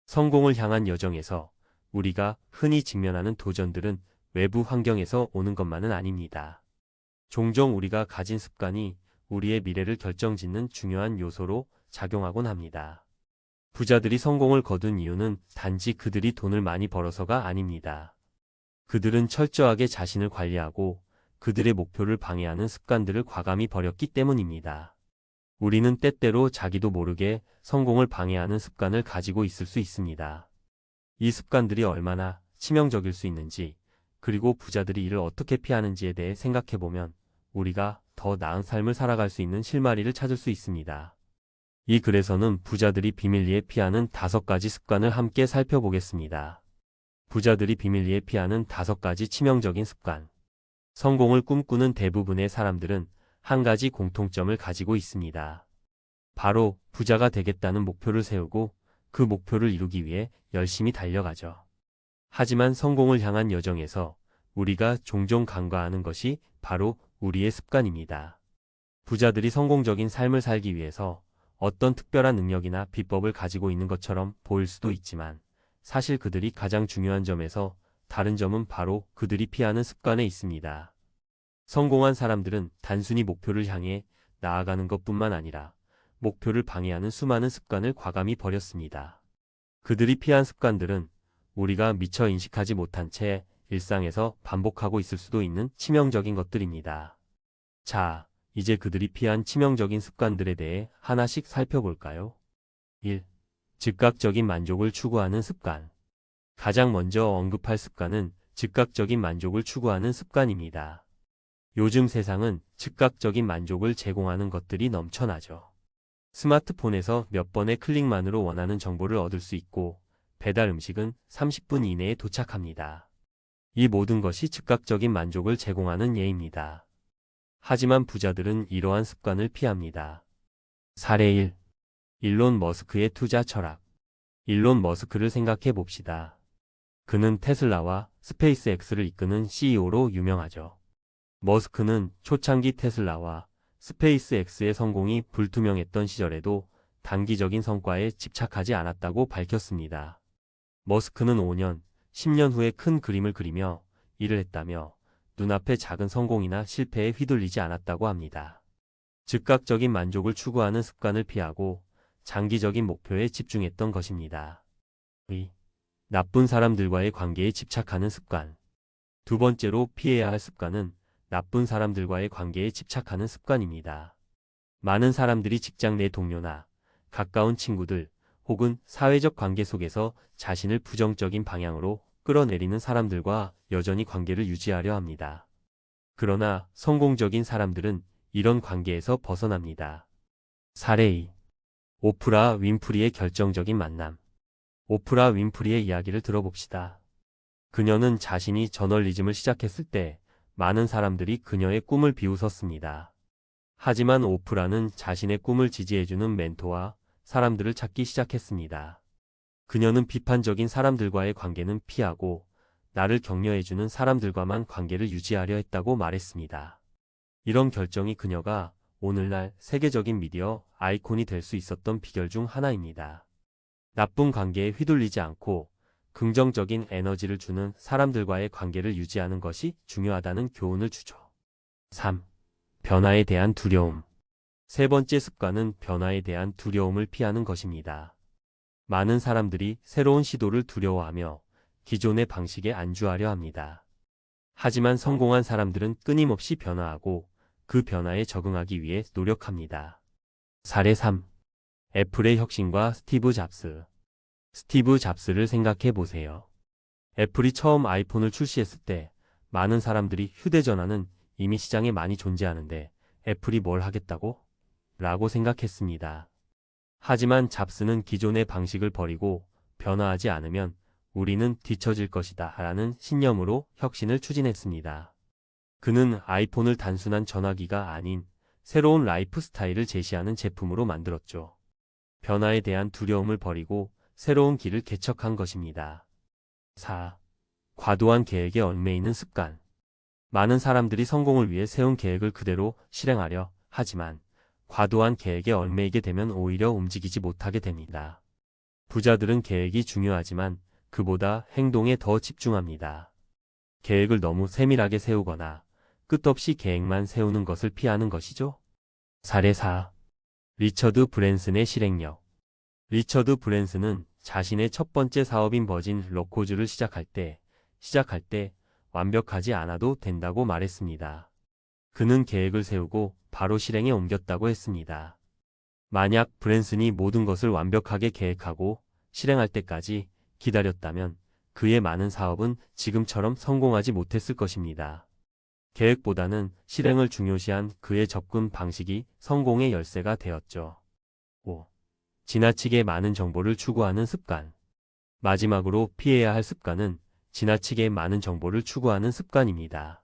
성공을 향한 여정에서 우리가 흔히 직면하는 도전들은 외부 환경에서 오는 것만은 아닙니다. 종종 우리가 가진 습관이 우리의 미래를 결정짓는 중요한 요소로 작용하곤 합니다. 부자들이 성공을 거둔 이유는 단지 그들이 돈을 많이 벌어서가 아닙니다. 그들은 철저하게 자신을 관리하고 그들의 목표를 방해하는 습관들을 과감히 버렸기 때문입니다. 우리는 때때로 자기도 모르게 성공을 방해하는 습관을 가지고 있을 수 있습니다. 이 습관들이 얼마나 치명적일 수 있는지, 그리고 부자들이 이를 어떻게 피하는지에 대해 생각해보면 우리가 더 나은 삶을 살아갈 수 있는 실마리를 찾을 수 있습니다. 이 글에서는 부자들이 비밀리에 피하는 5가지 습관을 함께 살펴보겠습니다. 부자들이 비밀리에 피하는 5가지 치명적인 습관. 성공을 꿈꾸는 대부분의 사람들은 한 가지 공통점을 가지고 있습니다. 바로 부자가 되겠다는 목표를 세우고 그 목표를 이루기 위해 열심히 달려가죠. 하지만 성공을 향한 여정에서 우리가 종종 간과하는 것이 바로 우리의 습관입니다. 부자들이 성공적인 삶을 살기 위해서 어떤 특별한 능력이나 비법을 가지고 있는 것처럼 보일 수도 있지만 사실 그들이 가장 중요한 점에서 다른 점은 바로 그들이 피하는 습관에 있습니다. 성공한 사람들은 단순히 목표를 향해 나아가는 것뿐만 아니라 목표를 방해하는 수많은 습관을 과감히 버렸습니다. 그들이 피한 습관들은 우리가 미처 인식하지 못한 채 일상에서 반복하고 있을 수도 있는 치명적인 것들입니다. 자, 이제 그들이 피한 치명적인 습관들에 대해 하나씩 살펴볼까요? 1. 즉각적인 만족을 추구하는 습관. 가장 먼저 언급할 습관은 즉각적인 만족을 추구하는 습관입니다. 요즘 세상은 즉각적인 만족을 제공하는 것들이 넘쳐나죠. 스마트폰에서 몇 번의 클릭만으로 원하는 정보를 얻을 수 있고 배달 음식은 30분 이내에 도착합니다. 이 모든 것이 즉각적인 만족을 제공하는 예입니다. 하지만 부자들은 이러한 습관을 피합니다. 사례 1. 일론 머스크의 투자 철학. 일론 머스크를 생각해 봅시다. 그는 테슬라와 스페이스X를 이끄는 CEO로 유명하죠. 머스크는 초창기 테슬라와 스페이스X의 성공이 불투명했던 시절에도 단기적인 성과에 집착하지 않았다고 밝혔습니다. 머스크는 5년, 10년 후에 큰 그림을 그리며 일을 했다며 눈앞의 작은 성공이나 실패에 휘둘리지 않았다고 합니다. 즉각적인 만족을 추구하는 습관을 피하고 장기적인 목표에 집중했던 것입니다. 2. 나쁜 사람들과의 관계에 집착하는 습관. 두 번째로 피해야 할 습관은 나쁜 사람들과의 관계에 집착하는 습관입니다. 많은 사람들이 직장 내 동료나 가까운 친구들 혹은 사회적 관계 속에서 자신을 부정적인 방향으로 끌어내리는 사람들과 여전히 관계를 유지하려 합니다. 그러나 성공적인 사람들은 이런 관계에서 벗어납니다. 사례 2. 오프라 윈프리의 결정적인 만남. 오프라 윈프리의 이야기를 들어봅시다. 그녀는 자신이 저널리즘을 시작했을 때 많은 사람들이 그녀의 꿈을 비웃었습니다. 하지만 오프라는 자신의 꿈을 지지해주는 멘토와 사람들을 찾기 시작했습니다. 그녀는 비판적인 사람들과의 관계는 피하고 나를 격려해주는 사람들과만 관계를 유지하려 했다고 말했습니다. 이런 결정이 그녀가 오늘날 세계적인 미디어 아이콘이 될 수 있었던 비결 중 하나입니다. 나쁜 관계에 휘둘리지 않고 긍정적인 에너지를 주는 사람들과의 관계를 유지하는 것이 중요하다는 교훈을 주죠. 3. 변화에 대한 두려움. 세 번째 습관은 변화에 대한 두려움을 피하는 것입니다. 많은 사람들이 새로운 시도를 두려워하며 기존의 방식에 안주하려 합니다. 하지만 성공한 사람들은 끊임없이 변화하고 그 변화에 적응하기 위해 노력합니다. 사례 3. 애플의 혁신과 스티브 잡스. 스티브 잡스를 생각해 보세요. 애플이 처음 아이폰을 출시했을 때 많은 사람들이 휴대전화는 이미 시장에 많이 존재하는데 애플이 뭘 하겠다고? 라고 생각했습니다. 하지만 잡스는 기존의 방식을 버리고 변화하지 않으면 우리는 뒤처질 것이다 라는 신념으로 혁신을 추진했습니다. 그는 아이폰을 단순한 전화기가 아닌 새로운 라이프 스타일을 제시하는 제품으로 만들었죠. 변화에 대한 두려움을 버리고 새로운 길을 개척한 것입니다. 4. 과도한 계획에 얽매이는 습관. 많은 사람들이 성공을 위해 세운 계획을 그대로 실행하려 하지만 과도한 계획에 얽매이게 되면 오히려 움직이지 못하게 됩니다. 부자들은 계획이 중요하지만 그보다 행동에 더 집중합니다. 계획을 너무 세밀하게 세우거나 끝없이 계획만 세우는 것을 피하는 것이죠. 사례 4. 리처드 브랜슨의 실행력. 리처드 브랜슨은 자신의 첫 번째 사업인 버진 로코즈를 시작할 때 완벽하지 않아도 된다고 말했습니다. 그는 계획을 세우고 바로 실행에 옮겼다고 했습니다. 만약 브랜슨이 모든 것을 완벽하게 계획하고 실행할 때까지 기다렸다면 그의 많은 사업은 지금처럼 성공하지 못했을 것입니다. 계획보다는 실행을 중요시한 그의 접근 방식이 성공의 열쇠가 되었죠. 5. 지나치게 많은 정보를 추구하는 습관. 마지막으로 피해야 할 습관은 지나치게 많은 정보를 추구하는 습관입니다.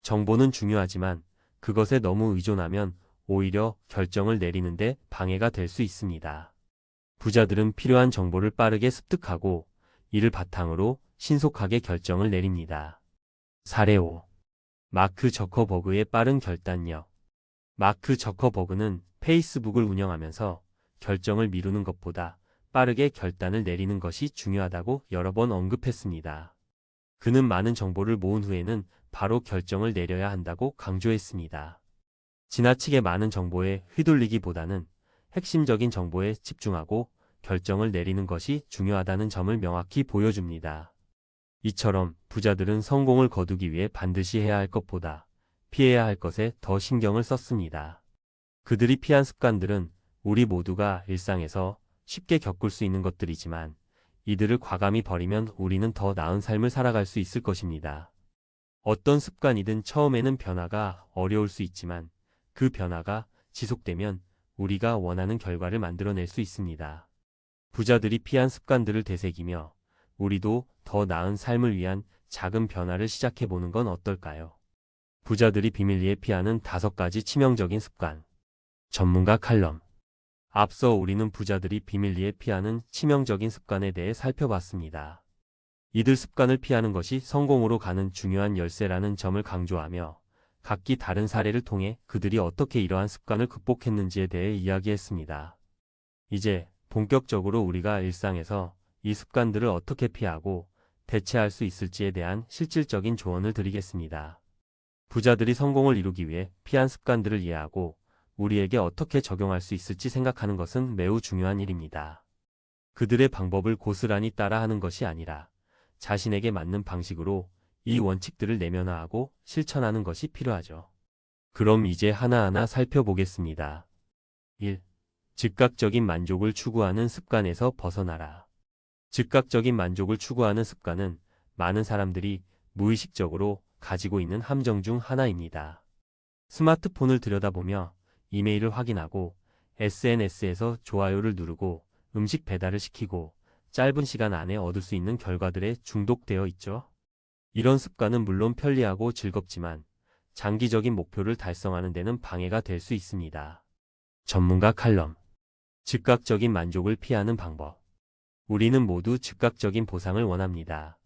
정보는 중요하지만 그것에 너무 의존하면 오히려 결정을 내리는데 방해가 될 수 있습니다. 부자들은 필요한 정보를 빠르게 습득하고 이를 바탕으로 신속하게 결정을 내립니다. 사례 5. 마크 저커버그의 빠른 결단력. 마크 저커버그는 페이스북을 운영하면서 결정을 미루는 것보다 빠르게 결단을 내리는 것이 중요하다고 여러 번 언급했습니다. 그는 많은 정보를 모은 후에는 바로 결정을 내려야 한다고 강조했습니다. 지나치게 많은 정보에 휘둘리기보다는 핵심적인 정보에 집중하고 결정을 내리는 것이 중요하다는 점을 명확히 보여줍니다. 이처럼 부자들은 성공을 거두기 위해 반드시 해야 할 것보다 피해야 할 것에 더 신경을 썼습니다. 그들이 피한 습관들은 우리 모두가 일상에서 쉽게 겪을 수 있는 것들이지만 이들을 과감히 버리면 우리는 더 나은 삶을 살아갈 수 있을 것입니다. 어떤 습관이든 처음에는 변화가 어려울 수 있지만 그 변화가 지속되면 우리가 원하는 결과를 만들어낼 수 있습니다. 부자들이 피한 습관들을 되새기며 우리도 더 나은 삶을 위한 작은 변화를 시작해보는 건 어떨까요? 부자들이 비밀리에 피하는 5가지 치명적인 습관. 전문가 칼럼. 앞서 우리는 부자들이 비밀리에 피하는 치명적인 습관에 대해 살펴봤습니다. 이들 습관을 피하는 것이 성공으로 가는 중요한 열쇠라는 점을 강조하며 각기 다른 사례를 통해 그들이 어떻게 이러한 습관을 극복했는지에 대해 이야기했습니다. 이제 본격적으로 우리가 일상에서 이 습관들을 어떻게 피하고 대체할 수 있을지에 대한 실질적인 조언을 드리겠습니다. 부자들이 성공을 이루기 위해 피한 습관들을 이해하고 우리에게 어떻게 적용할 수 있을지 생각하는 것은 매우 중요한 일입니다. 그들의 방법을 고스란히 따라하는 것이 아니라 자신에게 맞는 방식으로 이 원칙들을 내면화하고 실천하는 것이 필요하죠. 그럼 이제 하나하나 살펴보겠습니다. 1. 즉각적인 만족을 추구하는 습관에서 벗어나라. 즉각적인 만족을 추구하는 습관은 많은 사람들이 무의식적으로 가지고 있는 함정 중 하나입니다. 스마트폰을 들여다보며 이메일을 확인하고 SNS에서 좋아요를 누르고 음식 배달을 시키고 짧은 시간 안에 얻을 수 있는 결과들에 중독되어 있죠. 이런 습관은 물론 편리하고 즐겁지만 장기적인 목표를 달성하는 데는 방해가 될 수 있습니다. 전문가 칼럼. 즉각적인 만족을 피하는 방법. 우리는 모두 즉각적인 보상을 원합니다.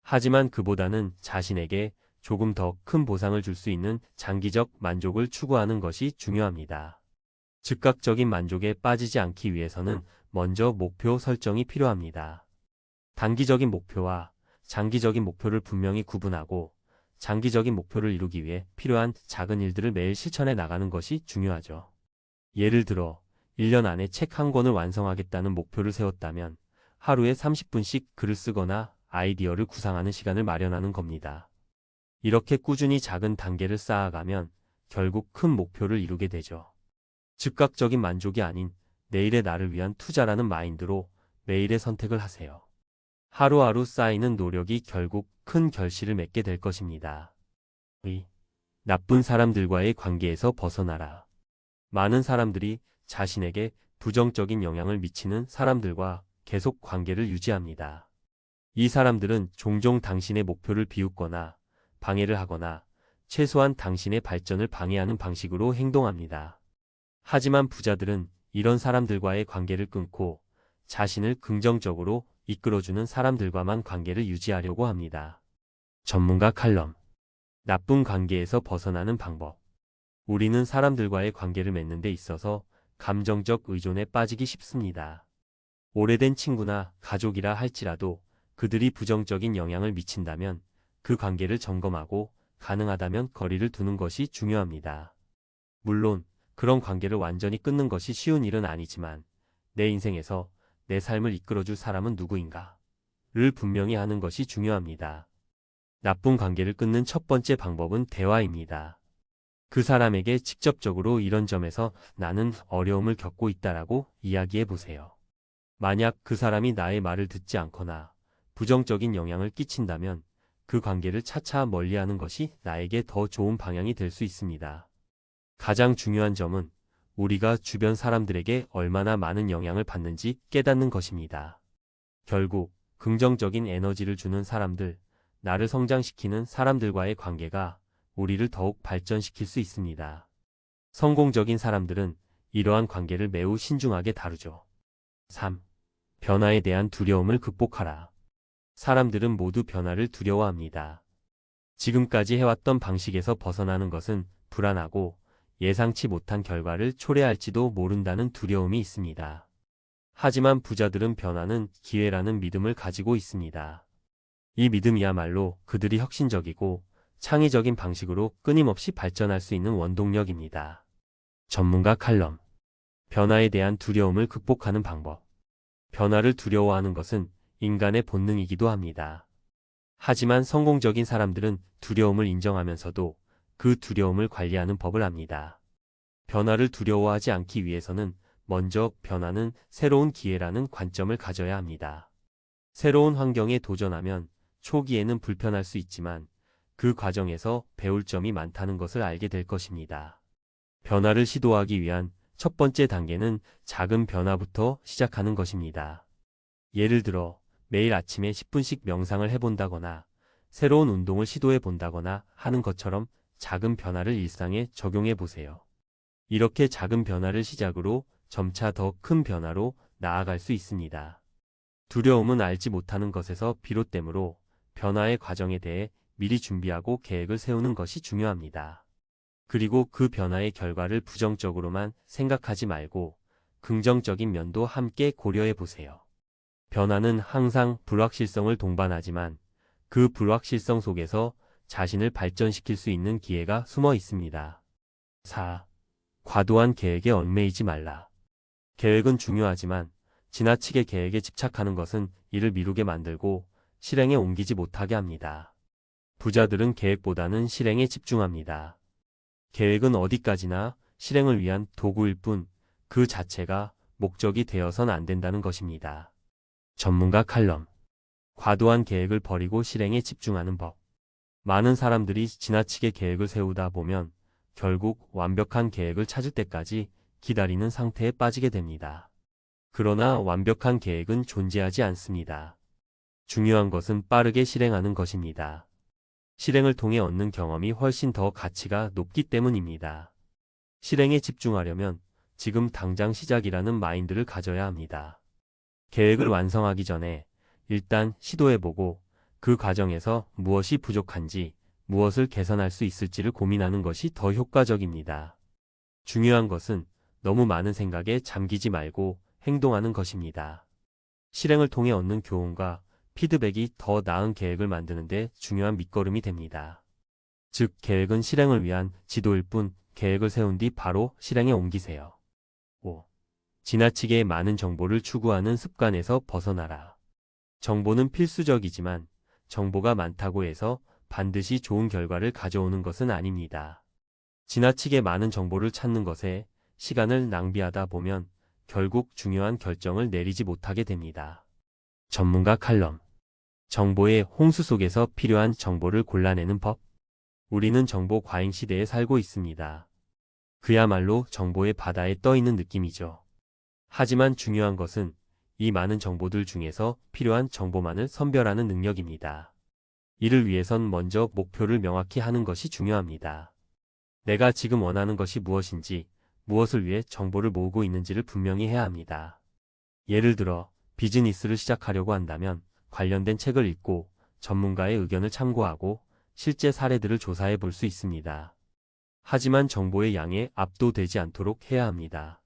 하지만 그보다는 자신에게 조금 더 큰 보상을 줄 수 있는 장기적 만족을 추구하는 것이 중요합니다. 즉각적인 만족에 빠지지 않기 위해서는 먼저 목표 설정이 필요합니다. 단기적인 목표와 장기적인 목표를 분명히 구분하고 장기적인 목표를 이루기 위해 필요한 작은 일들을 매일 실천해 나가는 것이 중요하죠. 예를 들어 1년 안에 책 한 권을 완성하겠다는 목표를 세웠다면 하루에 30분씩 글을 쓰거나 아이디어를 구상하는 시간을 마련하는 겁니다. 이렇게 꾸준히 작은 단계를 쌓아가면 결국 큰 목표를 이루게 되죠. 즉각적인 만족이 아닌 내일의 나를 위한 투자라는 마인드로 매일의 선택을 하세요. 하루하루 쌓이는 노력이 결국 큰 결실을 맺게 될 것입니다. 2. 나쁜 사람들과의 관계에서 벗어나라. 많은 사람들이 자신에게 부정적인 영향을 미치는 사람들과 계속 관계를 유지합니다. 이 사람들은 종종 당신의 목표를 비웃거나 방해를 하거나 최소한 당신의 발전을 방해하는 방식으로 행동합니다. 하지만 부자들은 이런 사람들과의 관계를 끊고 자신을 긍정적으로 이끌어주는 사람들과만 관계를 유지하려고 합니다. 전문가 칼럼. 나쁜 관계에서 벗어나는 방법. 우리는 사람들과의 관계를 맺는 데 있어서 감정적 의존에 빠지기 쉽습니다. 오래된 친구나 가족이라 할지라도 그들이 부정적인 영향을 미친다면 그 관계를 점검하고 가능하다면 거리를 두는 것이 중요합니다. 물론 그런 관계를 완전히 끊는 것이 쉬운 일은 아니지만 내 인생에서 내 삶을 이끌어줄 사람은 누구인가? 를 분명히 하는 것이 중요합니다. 나쁜 관계를 끊는 첫 번째 방법은 대화입니다. 그 사람에게 직접적으로 이런 점에서 나는 어려움을 겪고 있다라고 이야기해 보세요. 만약 그 사람이 나의 말을 듣지 않거나 부정적인 영향을 끼친다면 그 관계를 차차 멀리하는 것이 나에게 더 좋은 방향이 될 수 있습니다. 가장 중요한 점은 우리가 주변 사람들에게 얼마나 많은 영향을 받는지 깨닫는 것입니다. 결국 긍정적인 에너지를 주는 사람들, 나를 성장시키는 사람들과의 관계가 우리를 더욱 발전시킬 수 있습니다. 성공적인 사람들은 이러한 관계를 매우 신중하게 다루죠. 3. 변화에 대한 두려움을 극복하라. 사람들은 모두 변화를 두려워합니다. 지금까지 해왔던 방식에서 벗어나는 것은 불안하고 예상치 못한 결과를 초래할지도 모른다는 두려움이 있습니다. 하지만 부자들은 변화는 기회라는 믿음을 가지고 있습니다. 이 믿음이야말로 그들이 혁신적이고 창의적인 방식으로 끊임없이 발전할 수 있는 원동력입니다. 전문가 칼럼. 변화에 대한 두려움을 극복하는 방법. 변화를 두려워하는 것은 인간의 본능이기도 합니다. 하지만 성공적인 사람들은 두려움을 인정하면서도 그 두려움을 관리하는 법을 압니다. 변화를 두려워하지 않기 위해서는 먼저 변화는 새로운 기회라는 관점을 가져야 합니다. 새로운 환경에 도전하면 초기에는 불편할 수 있지만 그 과정에서 배울 점이 많다는 것을 알게 될 것입니다. 변화를 시도하기 위한 첫 번째 단계는 작은 변화부터 시작하는 것입니다. 예를 들어 매일 아침에 10분씩 명상을 해본다거나 새로운 운동을 시도해 본다거나 하는 것처럼 작은 변화를 일상에 적용해 보세요. 이렇게 작은 변화를 시작으로 점차 더 큰 변화로 나아갈 수 있습니다. 두려움은 알지 못하는 것에서 비롯되므로 변화의 과정에 대해 미리 준비하고 계획을 세우는 것이 중요합니다. 그리고 그 변화의 결과를 부정적으로만 생각하지 말고 긍정적인 면도 함께 고려해 보세요. 변화는 항상 불확실성을 동반하지만 그 불확실성 속에서 자신을 발전시킬 수 있는 기회가 숨어 있습니다. 4. 과도한 계획에 얽매이지 말라. 계획은 중요하지만 지나치게 계획에 집착하는 것은 이를 미루게 만들고 실행에 옮기지 못하게 합니다. 부자들은 계획보다는 실행에 집중합니다. 계획은 어디까지나 실행을 위한 도구일 뿐 그 자체가 목적이 되어선 안 된다는 것입니다. 전문가 칼럼. 과도한 계획을 버리고 실행에 집중하는 법. 많은 사람들이 지나치게 계획을 세우다 보면 결국 완벽한 계획을 찾을 때까지 기다리는 상태에 빠지게 됩니다. 그러나 완벽한 계획은 존재하지 않습니다. 중요한 것은 빠르게 실행하는 것입니다. 실행을 통해 얻는 경험이 훨씬 더 가치가 높기 때문입니다. 실행에 집중하려면 지금 당장 시작이라는 마인드를 가져야 합니다. 계획을 완성하기 전에 일단 시도해보고 그 과정에서 무엇이 부족한지, 무엇을 개선할 수 있을지를 고민하는 것이 더 효과적입니다. 중요한 것은 너무 많은 생각에 잠기지 말고 행동하는 것입니다. 실행을 통해 얻는 교훈과 피드백이 더 나은 계획을 만드는 데 중요한 밑거름이 됩니다. 즉, 계획은 실행을 위한 지도일 뿐 계획을 세운 뒤 바로 실행에 옮기세요. 5. 지나치게 많은 정보를 추구하는 습관에서 벗어나라. 정보는 필수적이지만 정보가 많다고 해서 반드시 좋은 결과를 가져오는 것은 아닙니다. 지나치게 많은 정보를 찾는 것에 시간을 낭비하다 보면 결국 중요한 결정을 내리지 못하게 됩니다. 전문가 칼럼. 정보의 홍수 속에서 필요한 정보를 골라내는 법. 우리는 정보 과잉 시대에 살고 있습니다. 그야말로 정보의 바다에 떠 있는 느낌이죠. 하지만 중요한 것은 이 많은 정보들 중에서 필요한 정보만을 선별하는 능력입니다. 이를 위해선 먼저 목표를 명확히 하는 것이 중요합니다. 내가 지금 원하는 것이 무엇인지, 무엇을 위해 정보를 모으고 있는지를 분명히 해야 합니다. 예를 들어 비즈니스를 시작하려고 한다면 관련된 책을 읽고 전문가의 의견을 참고하고 실제 사례들을 조사해 볼 수 있습니다. 하지만 정보의 양에 압도되지 않도록 해야 합니다.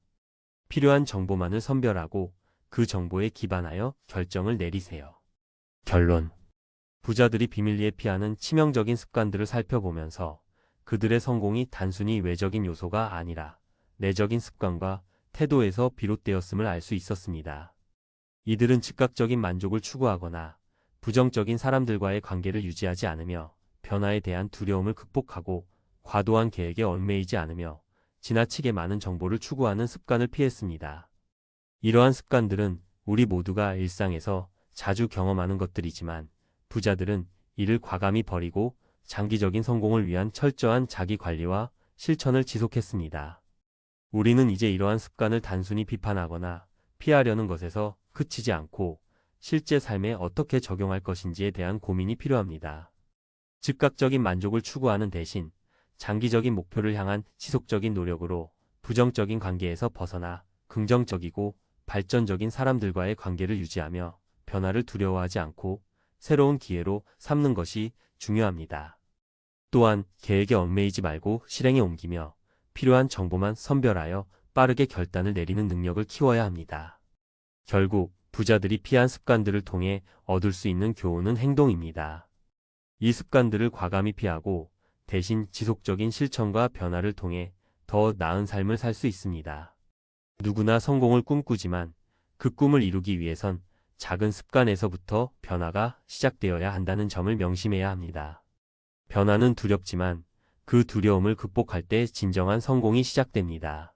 필요한 정보만을 선별하고 그 정보에 기반하여 결정을 내리세요. 결론. 부자들이 비밀리에 피하는 치명적인 습관들을 살펴보면서 그들의 성공이 단순히 외적인 요소가 아니라 내적인 습관과 태도에서 비롯되었음을 알 수 있었습니다. 이들은 즉각적인 만족을 추구하거나 부정적인 사람들과의 관계를 유지하지 않으며 변화에 대한 두려움을 극복하고 과도한 계획에 얽매이지 않으며 지나치게 많은 정보를 추구하는 습관을 피했습니다. 이러한 습관들은 우리 모두가 일상에서 자주 경험하는 것들이지만 부자들은 이를 과감히 버리고 장기적인 성공을 위한 철저한 자기 관리와 실천을 지속했습니다. 우리는 이제 이러한 습관을 단순히 비판하거나 피하려는 것에서 그치지 않고 실제 삶에 어떻게 적용할 것인지에 대한 고민이 필요합니다. 즉각적인 만족을 추구하는 대신 장기적인 목표를 향한 지속적인 노력으로 부정적인 관계에서 벗어나 긍정적이고 발전적인 사람들과의 관계를 유지하며 변화를 두려워하지 않고 새로운 기회로 삼는 것이 중요합니다. 또한 계획에 얽매이지 말고 실행에 옮기며 필요한 정보만 선별하여 빠르게 결단을 내리는 능력을 키워야 합니다. 결국 부자들이 피한 습관들을 통해 얻을 수 있는 교훈은 행동입니다. 이 습관들을 과감히 피하고 대신 지속적인 실천과 변화를 통해 더 나은 삶을 살 수 있습니다. 누구나 성공을 꿈꾸지만 그 꿈을 이루기 위해선 작은 습관에서부터 변화가 시작되어야 한다는 점을 명심해야 합니다. 변화는 두렵지만 그 두려움을 극복할 때 진정한 성공이 시작됩니다.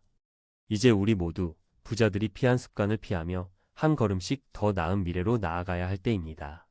이제 우리 모두 부자들이 피한 습관을 피하며 한 걸음씩 더 나은 미래로 나아가야 할 때입니다.